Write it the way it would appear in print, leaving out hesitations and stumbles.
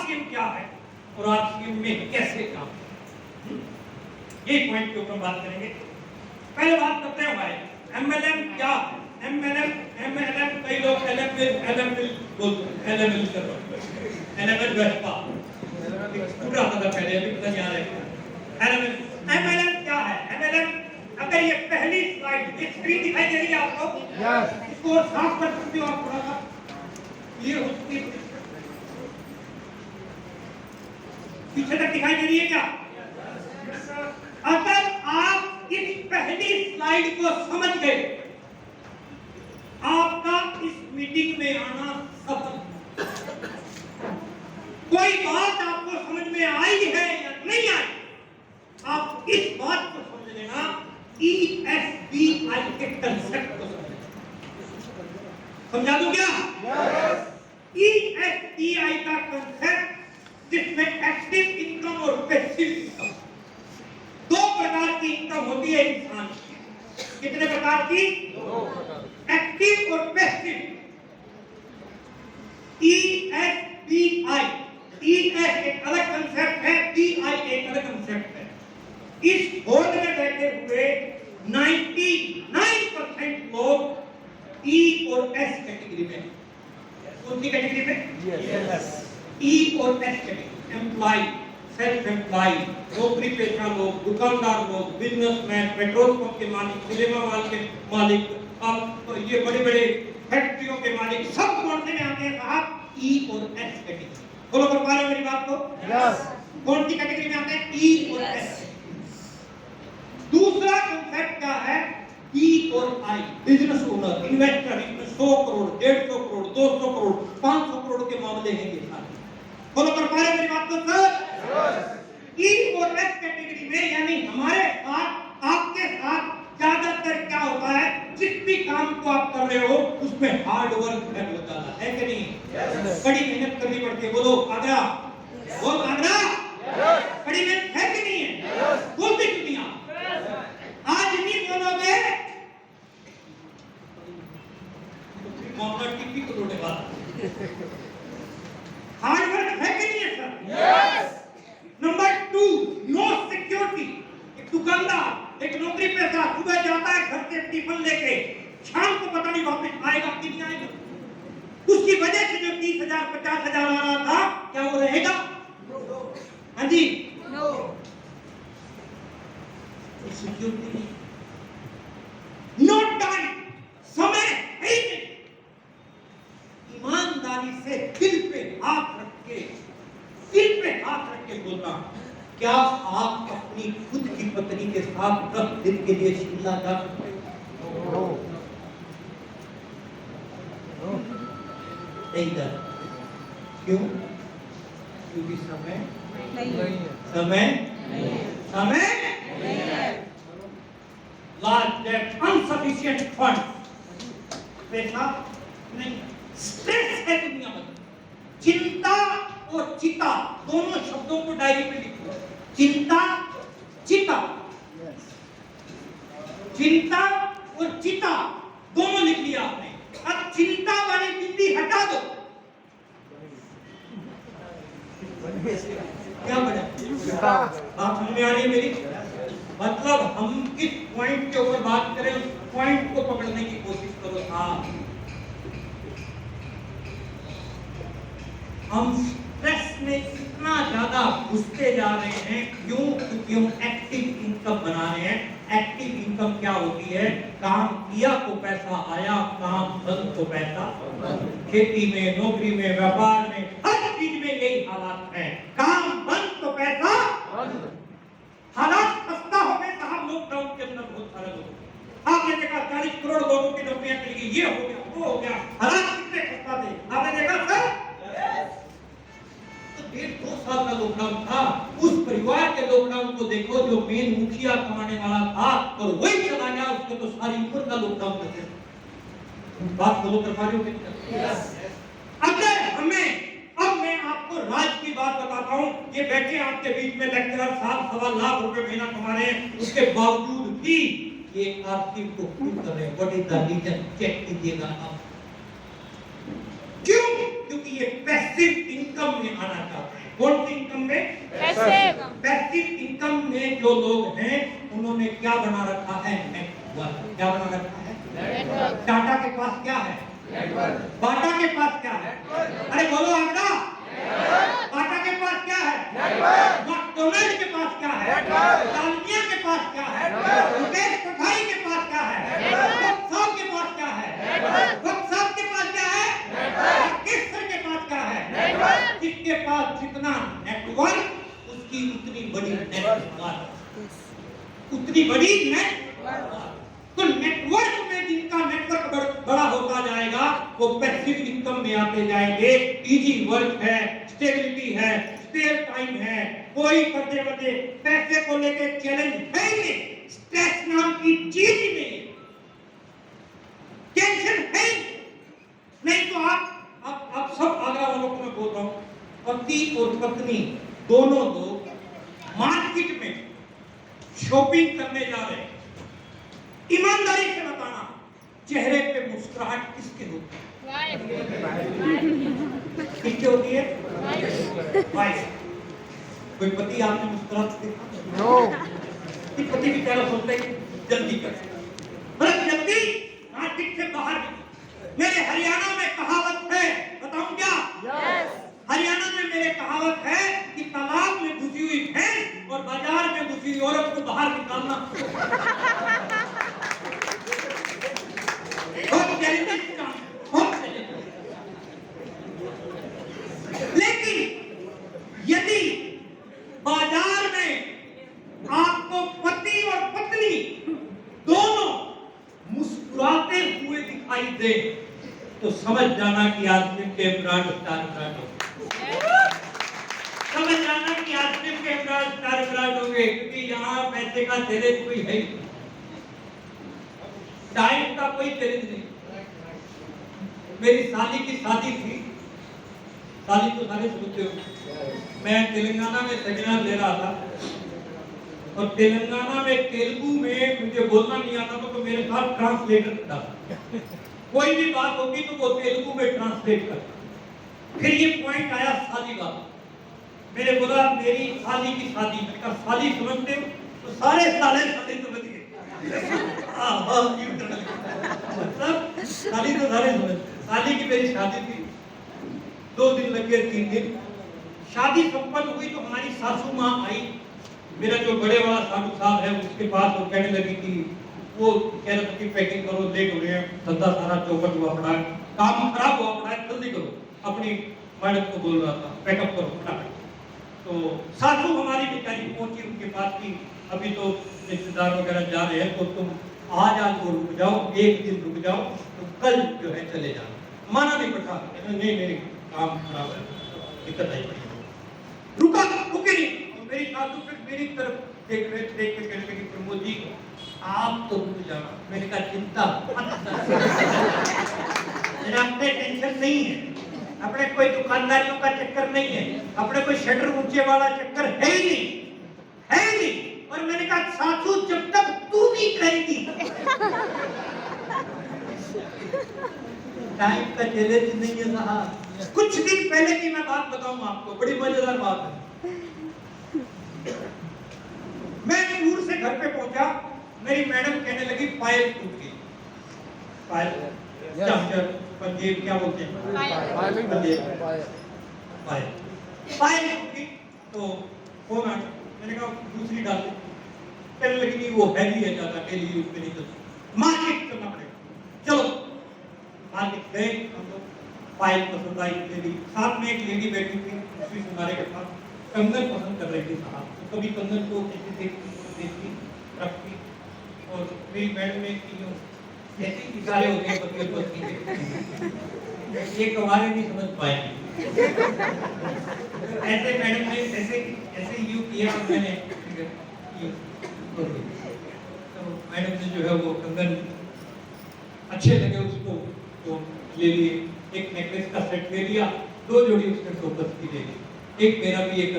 RCM क्या है और आरसीएम में कैसे काम ये पॉइंट के ऊपर बात करेंगे। पहले बात करते हैं भाई एमएलएम क्या है। एमएलएम कई लोग एलएमएल बोलते हैं, एलएमएल कर एलएमएल वेस्पा पूरा पता पहले अभी पता नहीं आ रहा है। एमएलएम क्या है। एमएलएम अगर ये पहली स्लाइड ये स्क्रीन दिखाई दे रही है आपको, यस इसको साफ कर सकते हो आप थोड़ा सा क्लियर हो सकती है, पीछे तक दिखाई दे रही है क्या? अगर आप इस पहली स्लाइड को समझ गए आपका इस मीटिंग में आना सफल। कोई बात आपको समझ में आई है या नहीं आई, आप इस बात को समझ लेना ESBI के कंसेप्ट को समझा दूं क्या? ESBI का कंसेप्ट जिसमें एक्टिव इनकम और पैसिव इनकम दो प्रकार की इनकम होती है इंसान की। कितने प्रकार की? दो प्रकार, एक्टिव और पैसिव। ESBI ES एक अलग कंसेप्ट है, BI एक अलग कंसेप्ट है। इस बोर्ड में बैठे हुए 99% लोग E और S कैटेगरी में। कौन सी कैटेगरी में? यस E और S category. Employ, self employ, नौकरी पेशा लोग, दुकानदार लोग, बिजनेसमैन, पेट्रोल पंप के मालिक, सिनेमा हॉल के मालिक, अब ये बड़े बड़े फैक्ट्रियों के मालिक, सब कौन से में आते हैं साहब? E और S कैटेगरी। फॉलो कर पा रहे हो मेरी बात को? यस। कौन सी कैटेगरी में आते हैं? E और S। दूसरा कंसेप्ट क्या है? B और I, बिजनेस ओनर, इन्वेस्टर, इसमें 100 करोड़, 150 करोड़, 200 करोड़, 500 करोड़ के मामले हैं ये सारे। फॉलो कर पा रहे मेरी बात को सर? E और S कैटेगरी में यानी हमारे साथ आपके साथ ज्यादातर क्या होता है, जिस भी काम को आप कर रहे हो उसमें हार्ड वर्क करना होता है कि नहीं? बड़ी मेहनत करनी पड़ती है। बोलो आगरा, बोल आगरा, बड़ी मेहनत है कि नहीं है? बोलते क्यों नहीं आप? आज नहीं बोलोगे मामला टिप्पी को रोने वाला। हार्ड वर्क है कि नहीं है sir? Yes. Number 2, no security. एक दुकानदार, एक नौकरी पेशा सुबह जाता है घर से टिफिन लेके, शाम को पता नहीं वापस आएगा कि नहीं आएगा। उसकी वजह से जो 30,000 50,000 आ रहा था क्या वो रहेगा? हाँ जी, नो सिक्योरिटी, नॉट टाइम, समय है ही नहीं। ईमानदारी से दिल पे हाथ रख के बोलना, क्या आप अपनी खुद की पत्नी के साथ 10 दिन के लिए शिमला जा सकते हो? नहीं जा। क्यों? क्योंकि समय नहीं है। लार्ज डेट, अनसफिशिएंट फंड, पैसा नहीं, स्ट्रेस है दुनिया में। चिंता और चिता दोनों शब्दों को डायरी में लिखो। चिंता, चिता, चिंता और चिता दोनों लिख लिया आपने। अब चिंता वाली बिंदी हटा दो, क्या बना? आप समझ में आ रही है मेरी? मतलब हम किस पॉइंट के ऊपर बात करें उस पॉइंट को पकड़ने की कोशिश करो। हम स्ट्रेस में इतना ज्यादा घुसते जा रहे हैं, क्यों? क्योंकि हम एक्टिव इनकम बना रहे हैं। एक्टिव इनकम क्या होती है? काम किया तो पैसा आया, काम बंद तो पैसा। खेती में, नौकरी में, व्यापार में, हर चीज में यही हालात है। काम बंद तो पैसा बंद। हालात खस्ता हो गए साहब। लॉकडाउन के अंदर बहुत सारे लोग, आपने देखा 40 करोड़ लोगों की नौकरियां चली गई, ये हो गया, वो हो गया। हालात कितने खस्ता थे, आपने देखा सर? तो 1.5-2 साल का लॉकडाउन था। उस परिवार के लॉकडाउन को देखो जो मेन मुखिया कमाने वाला था और वही चला गया, उसके तो सारी उम्र का लॉकडाउन करते। बात फॉलो कर पा रहे हो क्या? अगर हमें, अब मैं आपको राज की बात बताता हूं। ये बैठे आपके बीच में लेक्चरर साहब 1.25 लाख रुपए महीना कमा रहे हैं, उसके बावजूद भी ये आपकी को क्यों कर रहे हैं? What is the reason? Check कीजिएगा आप। क्यों? क्योंकि ये पैसिव इनकम इनकम में आना चाहते हैं। कौन सी इनकम में? पैसिव इनकम में जो लोग हैं उन्होंने क्या बना रखा है? नेटवर्क। क्या बना रखा है? नेटवर्क। टाटा के पास क्या है? नेटवर्क। बाटा के पास क्या है? अरे बोलो आगरा। बाटा के पास क्या है? नेटवर्क। मैकडॉनल्ड के पास क्या है? नेटवर्क। डालमिया के पास क्या है? नेटवर्क। मुकेश कोठारी के पास क्या है? नेटवर्क। साहब के पास क्या है? नेटवर्क। साहब के पास क्या है? नेटवर्क। किसर के पास क्या है? नेटवर्क। जिसके पास जितना नेटवर्क उसकी उतनी बड़ी नेटवर्क, उतनी बड़ी नेटवर्क। तो नेटवर्क में जिनका नेटवर्क बड़ा होता जाएगा वो पैसिव इनकम में आते जाएंगे। इजी वर्क है, स्टेबिलिटी है, स्पेयर टाइम है, कोई करते बदे पैसे को लेके चैलेंज है ही नहीं, स्ट्रेस नाम की चीज ही नहीं, टेंशन है ही नहीं। तो आप सब आगरा वालों को मैं बोल रहा हूँ, पति और पत्नी दोनों लोग मार्केट में शॉपिंग करने जा रहे हैं, ईमानदारी से बताना चेहरे पे मुस्कुराहट किसके होती है? किसके होती है? वाइफ। कोई पति आपने मुस्कुराते देखा? नो। पति भी क्या सोचते हैं जल्दी कर, मतलब जल्दी मार्केट से बाहर। मेरे हरियाणा में कहावत है, बताऊं क्या? हरियाणा में मेरे कहावत है कि तालाब में घुसी हुई भैंस और बाजार में घुसी हुई औरत को बाहर निकालना। लेकिन यदि बाजार में आपको पति और पत्नी दोनों मुस्कुराते हुए दिखाई दे तो समझ जाना कि आज फिर के ब्रांड स्टार ब्रांड होंगे। समझ जाना कि आज फिर के ब्रांड स्टार ब्रांड होंगे, क्योंकि यहाँ पैसे का चैलेंज कोई है, टाइम का कोई चैलेंज नहीं। मेरी साली की शादी थी, साली तो सारे सुनते हो। मैं तेलंगाना में सेमिनार ले रहा था और तेलंगाना में तेलुगु में मुझे बोलना नहीं आता तो मेरे साथ ट्रांसलेटर था। कोई भी बात होगी तो वो तेलुगु में ट्रांसलेट करता। फिर ये पॉइंट आया शादी का, मैंने बोला मेरी साली की शादी, मैंने कहा साली समझते हो? तो सारे साले साली समझ गए। मतलब साली तो सारे समझते। साली की मेरी शादी थी, 2 दिन लग गए, 3 दिन। शादी संपन्न हुई तो हमारी सासू माँ आई, मेरा जो बड़े वाला साधु साहब है उसके पास, वो कहने लगी कि वो कह रहे थे कि पैकिंग करो, लेट हो रहे हैं, धंधा सारा चौपट हुआ पड़ा है, काम खराब हुआ पड़ा है, जल्दी करो। अपनी मैडम को बोल रहा था पैकअप करो फटाफट। तो सासू हमारी बेचारी पहुंची उनके पास की, अभी तो रिश्तेदार वगैरह जा रहे हैं तो तुम आज वो रुक जाओ, 1 दिन रुक जाओ, तो कल जो है चले जाओ। माना नहीं पड़ा, नहीं नहीं काम खराब है, दिक्कत आई पड़ी। रुका रुके नहीं, तो मेरी सासू फिर मेरी तरफ देख के कहने लगी प्रमोद जी आप तो रुक जाना। मैंने कहा चिंता अपने टेंशन नहीं है, अपने कोई दुकानदारियों का चक्कर नहीं है, अपने कोई शटर ऊंचे वाला चक्कर है ही नहीं, है ही नहीं। और मैंने कहा सासू जब तक तू नहीं करेगी टाइम का चैलेंज नहीं है साहब। कुछ दिन पहले की मैं बात बताऊं आपको, बड़ी मजेदार बात है। मैं दूर से घर पे पहुंचा, मेरी मैडम कहने लगी पायल टूट गई। पायल पंजेब क्या बोलते हैं? पायल टूट गई। तो फोन आया, मैंने कहा दूसरी डाल दे। कहने लगी नहीं वो हैवी है ज्यादा, डेली यूज में नहीं चलती, मार्केट करना पड़ेगा। चलो मार्केट गए हम लोग, पायल पसंद आई लेडी, साथ में एक लेडी बैठी थी दूसरी सुनारे के पास, कंगन पसंद कर रही थी साहब। तो कभी कंगन को ऐसे देखती रखती, और मेरी मैडम ने ऐसे इशारे होते हैं पति और पत्नी के, ये कमारे नहीं समझ पाएंगे। ऐसे मैडम ने ऐसे यूं किया और मैंने तो मैडम ने जो है वो कंगन अच्छे लगे उसको तो ले लिए, एक नेकलेस का सेट ले लिया, 2 जोड़ी उसने टोकस की ले ली, एक मेरा भी एक